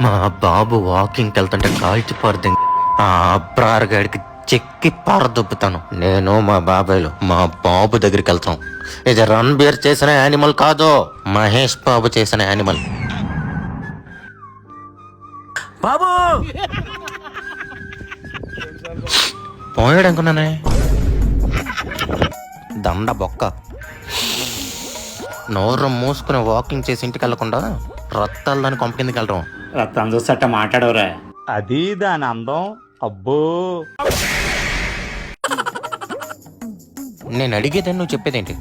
మా బాబు వాకింగ్కి వెళ్తుంటే కాల్చిపోరుది. ఆ అబ్రార్ గాడికి చెక్కి పారదొబ్బుతాను. నేను మా బాబాయ్లు మా బాబు దగ్గరికి వెళ్తాం. ఇది రణబీర్ చేసిన యానిమల్ కాదు, మహేష్ బాబు చేసిన యానిమల్. బాబు పోయాడు అనుకున్నానే. దండ బొక్క. నోరు మూసుకుని వాకింగ్ చేసి ఇంటికి వెళ్ళకుండా రత్తాలు దాన్ని కొంప కిందకి వెళ్ళడం. రత్తం చూసట మాట్లాడవరా? అది దాని అందం. అబ్బో, నేను అడిగేదని నువ్వు చెప్పేదేంటి?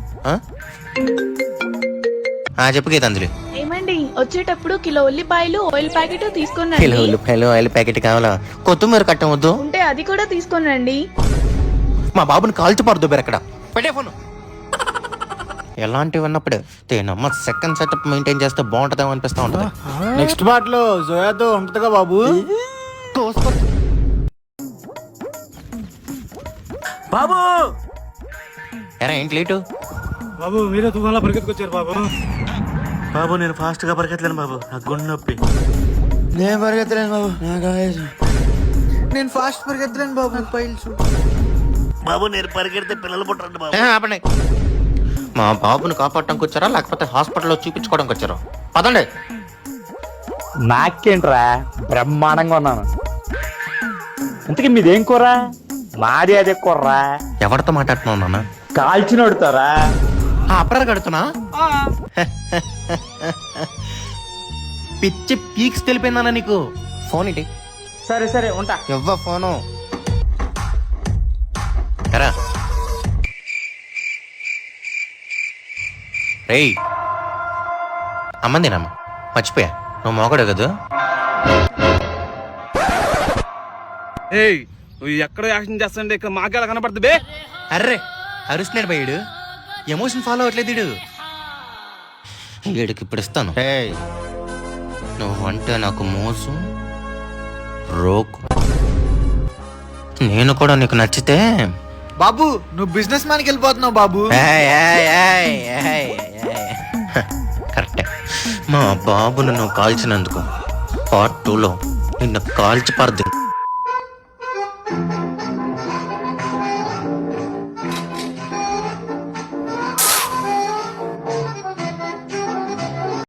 చెప్పు గీతాంజలి. ఏమండి, వచ్చేటప్పుడు కిలో ఉల్లిపాయలు ఆయిల్ ప్యాకెట్ కిలో తీసుకున్నాండి. ఉల్లిపాయలు ఆయిల్ ప్యాకెట్ కావాలా? కొత్తిమీర కట్టం వద్దు. ఉంటే అది కూడా తీసుకోనండి. మా బాబుని కాల్చిపారు అక్కడ పెట్టే ఫోన్. ఎలాంటివి అన్నప్పుడు తేనమ్మ సెకండ్ సెటప్ మెయింటైన్ చేస్తే బాగుంటుందేమో అనిపిస్తా ఉంటుంది. నెక్స్ట్ పార్ట్ లో జోయాతో ఉంటదిగా బాబు. బాబు ఎరా ఏంటి లేటు? బాబు మీరే తుఫాన్లో పరిగెత్తుకొచ్చారు బాబు. బాబు నేను ఫాస్ట్ గా పరిగెత్తలేను బాబు, నాకు గుండె నొప్పి. నేను పరిగెత్తలేను బాబు, నాకు ఆయాసం. నేను ఫాస్ట్ పరిగెత్తలేను బాబు, నాకు పైల్స్. బాబు నేను పరిగెడితే పిల్లలు పుట్టరండి బాబు. ఆపండి. మా బాబుని కాపాడటానికి వచ్చారా లేకపోతే హాస్పిటల్లో చూపించుకోవడానికి వచ్చారా? పదండి. నాకేంట్రా, బ్రహ్మాండంగా ఉన్నాను. ఇంతకీ మీదేం కూర? మాది అదే కూర్రా. ఎవరితో మాట్లాడుతున్నావు నాన్న? కాల్చిన వడుతారా? అప్రార్ కడుతున్నా. పిచ్చి పీక్స్ తెలిపోయిందన్నా నీకు. ఫోన్ ఏంటి? సరే సరే ఉంటా. ఎవ్వ ఫోను ఎరా. రేయ్ అమ్మందినమ్మ, మర్చిపోయా నువ్వు మోగడు కదా. ఏయ్ నువ్వు ఎక్కడ యాక్షన్ చేస్తాంటే ఇక్కడ మాకేలా కనపడుతుంది బే? అర్రే అరుస్తున్నాడు భయ్యుడు, ఎమోషన్ ఫాలో అవ్వట్లేదు వీడు. వీడికి ఇప్పుడు ఇస్తాను. నువ్వంటే నాకు మోసం రోకు. నేను కూడా నీకు నచ్చితే. బాబు నువ్వు బిజినెస్ మ్యాన్కి వెళ్ళిపోతున్నావు బాబు. కరెక్టే. మా బాబును నువ్వు కాల్చినందుకు పార్ట్ 2లో నిన్ను కాల్చి పరది.